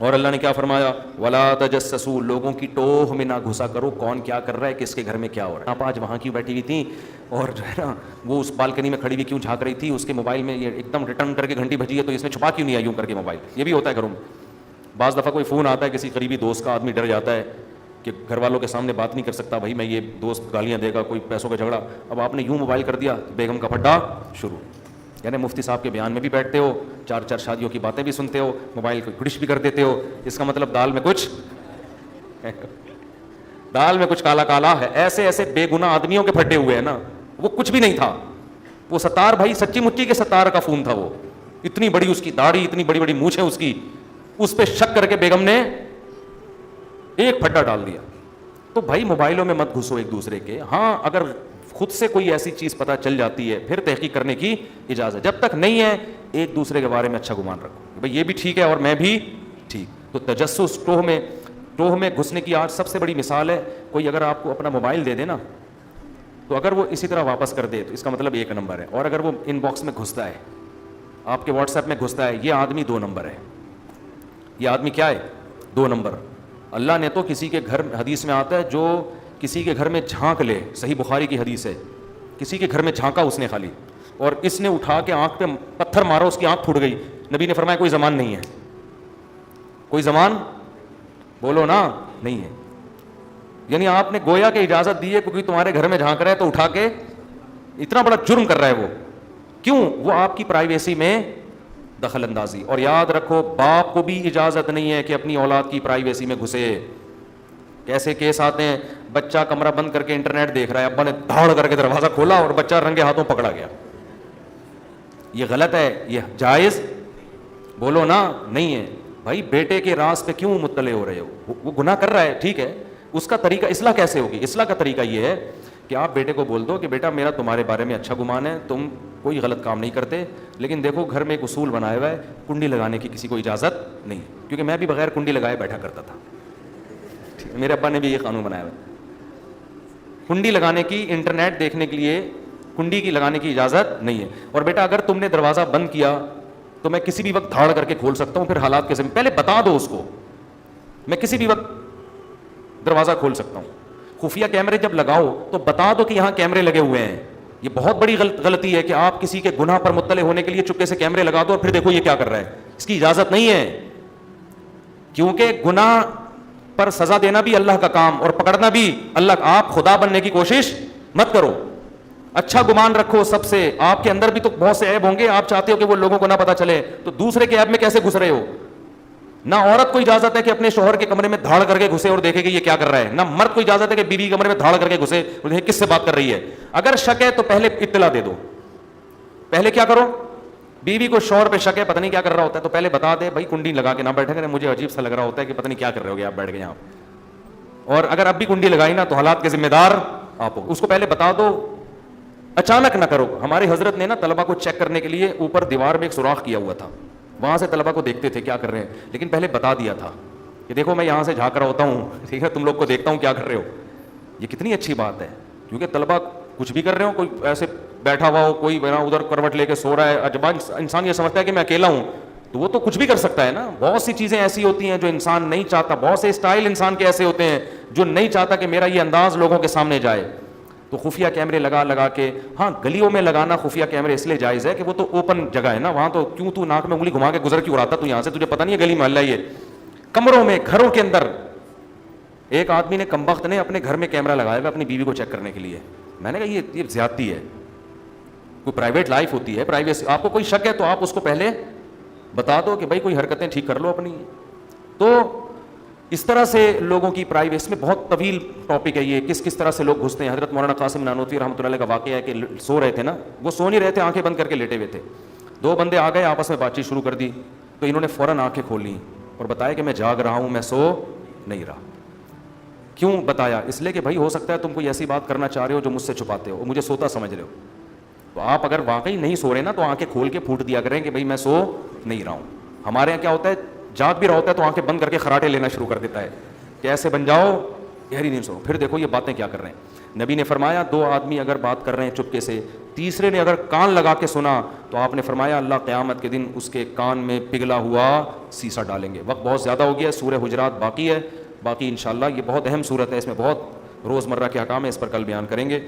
اور اللہ نے کیا فرمایا؟ ولا تجسسوا، لوگوں کی ٹوہ میں نہ گھسا کرو کون کیا کر رہا ہے، کس کے گھر میں کیا ہو رہا ہے۔ آپ آج وہاں کیوں بیٹھی ہوئی تھیں اور جو ہے نا وہ اس بالکنی میں کھڑی ہوئی کیوں جھانک رہی تھی، اس کے موبائل میں یہ ایک دم ریٹرن کر کے گھنٹی بجی ہے تو اس میں چھپا کیوں نہیں آئی یوں کر کے موبائل؟ یہ بھی ہوتا ہے گھروں میں۔ بعض دفعہ کوئی فون آتا ہے کسی قریبی دوست کا، آدمی ڈر جاتا ہے کہ گھر والوں کے سامنے بات نہیں کر سکتا، بھائی میں یہ دوست گالیاں دے گا، کوئی پیسوں کا جھگڑا، اب آپ نے یوں موبائل کر دیا بیگم کا پھڈا شروع۔ یعنی مفتی صاحب کے بیان میں بھی بیٹھتے ہو، چار چار شادیوں کی باتیں بھی سنتے ہو، موبائل کو گڑش بھی کر دیتے ہو، اس کا مطلب دال میں کچھ دال میں کچھ کالا کالا ہے۔ ایسے ایسے بے گناہ آدمیوں کے پھٹے ہوئے ہیں نا، وہ کچھ بھی نہیں تھا، وہ ستار بھائی سچی مچی کے ستار کا فون تھا، وہ اتنی بڑی اس کی داڑھی، اتنی بڑی بڑی مونچھیں اس کی، اس پہ شک کر کے بیگم نے ایک پھڈا ڈال دیا۔ تو بھائی موبائلوں میں مت گھسو ایک دوسرے کے، ہاں اگر خود سے کوئی ایسی چیز پتہ چل جاتی ہے پھر تحقیق کرنے کی اجازت، جب تک نہیں ہے ایک دوسرے کے بارے میں اچھا گمان رکھو، بھائی یہ بھی ٹھیک ہے اور میں بھی ٹھیک۔ تو تجسس، ٹوہ میں گھسنے کی آج سب سے بڑی مثال ہے، کوئی اگر آپ کو اپنا موبائل دے دے نا تو اگر وہ اسی طرح واپس کر دے تو اس کا مطلب ایک نمبر ہے، اور اگر وہ ان باکس میں گھستا ہے، آپ کے واٹس ایپ میں گھستا ہے، یہ آدمی 2 نمبر ہے، یہ آدمی کیا ہے؟ 2 نمبر۔ اللہ نے تو کسی کے گھر، حدیث میں آتا ہے جو کسی کے گھر میں جھانک لے، صحیح بخاری کی حدیث ہے، کسی کے گھر میں جھانکا اس نے خالی، اور اس نے اٹھا کے آنکھ پہ پتھر مارا، اس کی آنکھ پھوٹ گئی، نبی نے فرمایا کوئی زمان نہیں ہے، کوئی زمان بولو نا نہیں ہے۔ یعنی آپ نے گویا کہ اجازت دی ہے کیونکہ تمہارے گھر میں جھانک رہا ہے تو اٹھا کے، اتنا بڑا جرم کر رہا ہے وہ، کیوں؟ وہ آپ کی پرائیویسی میں دخل اندازی۔ اور یاد رکھو باپ کو بھی اجازت نہیں ہے کہ اپنی اولاد کی پرائیویسی میں گھسے۔ کیسے کیس آتے ہیں، بچہ کمرہ بند کر کے انٹرنیٹ دیکھ رہا ہے، ابا نے دھاڑ کر کے دروازہ کھولا اور بچہ رنگے ہاتھوں پکڑا گیا۔ یہ غلط ہے، یہ جائز بولو نا نہیں ہے۔ بھائی بیٹے کے راز پہ کیوں مطلع ہو رہے ہو؟ وہ گناہ کر رہا ہے، ٹھیک ہے، اس کا طریقہ اصلاح کیسے ہوگی؟ اصلاح کا طریقہ یہ ہے کہ آپ بیٹے کو بول دو کہ بیٹا میرا تمہارے بارے میں اچھا گمان ہے، تم کوئی غلط کام نہیں کرتے، لیکن دیکھو گھر میں ایک اصول بنایا ہوا ہے، کنڈی لگانے کی کسی کو اجازت نہیں، کیونکہ میں بھی بغیر کنڈی لگائے بیٹھا کرتا تھا، میرے ابا نے بھی یہ قانون بنایا ہوا ہے، کنڈی لگانے کی، انٹرنیٹ دیکھنے کے لیے کنڈی کی لگانے کی اجازت نہیں ہے۔ اور بیٹا اگر تم نے دروازہ بند کیا تو میں کسی بھی وقت دھاڑ کر کے کھول سکتا ہوں، پھر حالات کے ذمہ، پہلے بتا دو اس کو، میں کسی بھی وقت دروازہ کھول سکتا ہوں۔ خفیہ کیمرے جب لگاؤ تو بتا دو کہ یہاں کیمرے لگے ہوئے ہیں۔ یہ بہت بڑی غلطی ہے کہ آپ کسی کے گناہ پر مطلع ہونے کے لیے چپکے سے کیمرے لگا دو اور پھر دیکھو یہ کیا کر رہا ہے، اس کی اجازت نہیں ہے، کیونکہ گناہ پر سزا دینا بھی اللہ کا کام اور پکڑنا بھی اللہ کا۔ آپ خدا بننے کی کوشش مت کرو، اچھا گمان رکھو سب سے، آپ کے اندر بھی تو بہت سے عیب ہوں گے، آپ چاہتے ہو کہ وہ لوگوں کو نہ پتہ چلے، تو دوسرے کے عیب میں کیسے گھس رہے ہو؟ نہ عورت کو اجازت ہے کہ اپنے شوہر کے کمرے میں دھاڑ کر کے گھسے اور دیکھے کہ یہ کیا کر رہا ہے، نہ مرد کو اجازت ہے کہ بیوی کے کمرے میں دھاڑ کر کے گھسے اور دیکھے کس سے بات کر رہی ہے۔ اگر شک ہے تو پہلے اطلاع دے دو، پہلے کیا کرو، بیوی کو شوہر پہ شک ہے پتہ نہیں کیا کر رہا ہوتا ہے تو پہلے بتا دے، بھائی کنڈی لگا کے نہ بیٹھے کریں، مجھے عجیب سا لگ رہا ہوتا ہے کہ پتہ نہیں کیا کر رہے ہوگے آپ بیٹھ کے یہاں، اور اگر اب بھی کنڈی لگائی نا تو حالات کے ذمہ دار آپ ہو، اس کو پہلے بتا دو، اچانک نہ کرو۔ ہمارے حضرت نے نا طلبہ کو چیک کرنے کے لیے اوپر دیوار میں ایک سوراخ کیا ہوا تھا، وہاں سے طلبہ کو دیکھتے تھے کیا کر رہے ہیں، لیکن پہلے بتا دیا تھا کہ دیکھو میں یہاں سے جھانک رہا ہوتا ہوں، ٹھیک ہے، تم لوگ کو دیکھتا ہوں کیا کر رہے ہو۔ یہ کتنی اچھی بات ہے، کیونکہ طلبہ کچھ بھی کر رہے ہو، کوئی ایسے بیٹھا ہوا ہو، کوئی ادھر کروٹ لے کے سو رہا ہے، جب انسان یہ سمجھتا ہے کہ میں اکیلا ہوں تو وہ تو کچھ بھی کر سکتا ہے نا۔ بہت سی چیزیں ایسی ہوتی ہیں جو انسان نہیں چاہتا، بہت سے اسٹائل انسان کے ایسے ہوتے ہیں جو نہیں چاہتا کہ میرا یہ انداز لوگوں کے سامنے جائے، تو خفیہ کیمرے لگا کے، ہاں گلیوں میں لگانا خفیہ کیمرے اس لیے جائز ہے کہ وہ تو اوپن جگہ ہے نا، وہاں تو کیوں تو ناک میں انگلی گھما کے گزر کیوں رہا، تو یہاں سے تجھے پتہ نہیں ہے گلی محلہ یہ، کمروں میں، گھروں کے اندر۔ ایک آدمی نے کمبخت نے اپنے گھر میں کیمرہ لگایا ہوا اپنی بیوی کو چیک کرنے کے لیے، میں نے کہا یہ زیادتی ہے، کوئی پرائیویٹ لائف ہوتی ہے، پرائیویسی، آپ کو کوئی شک ہے تو آپ اس کو پہلے بتا دو کہ بھائی کوئی حرکتیں ٹھیک کر لو اپنی۔ تو اس طرح سے لوگوں کی پرائیویسی میں بہت طویل ٹاپک ہے یہ، کس طرح سے لوگ گھستے ہیں۔ حضرت مولانا قاسم نانوتوی رحمۃ اللہ علیہ کا واقعہ ہے کہ سو رہے تھے نا، وہ سو نہیں رہے تھے، آنکھیں بند کر کے لیٹے ہوئے تھے، 2 بندے آ گئے، آپس میں بات چیت شروع کر دی، تو انہوں نے فوراً آنکھیں کھول لیں اور بتایا کہ میں جاگ رہا ہوں، میں سو نہیں رہا۔ کیوں بتایا؟ اس لیے کہ بھائی ہو سکتا ہے تم کوئی ایسی بات کرنا چاہ رہے ہو جو مجھ سے چھپاتے ہو، مجھے سوتا سمجھ رہے ہو، تو آپ اگر واقعی نہیں سو رہے نا تو آنکھیں کھول کے پھوٹ دیا کریں کہ بھائی میں سو نہیں رہا ہوں۔ ہمارے یہاں کیا ہوتا ہے، جاگ بھی رہا ہوتا ہے تو آنکھیں بند کر کے خراٹے لینا شروع کر دیتا ہے کہ ایسے بن جاؤ گہری نیند سو، پھر دیکھو یہ باتیں کیا کر رہے ہیں۔ نبی نے فرمایا دو آدمی اگر بات کر رہے ہیں چپکے سے, تیسرے نے اگر کان لگا کے سنا تو آپ نے فرمایا اللہ قیامت کے دن اس کے کان میں پگھلا ہوا سیسا ڈالیں گے. وقت بہت زیادہ ہو گیا ہے, سورہ حجرات باقی ہے, باقی انشاءاللہ یہ بہت اہم صورت ہے, اس میں بہت روزمرہ کے احکام ہے, اس پر کل بیان کریں گے.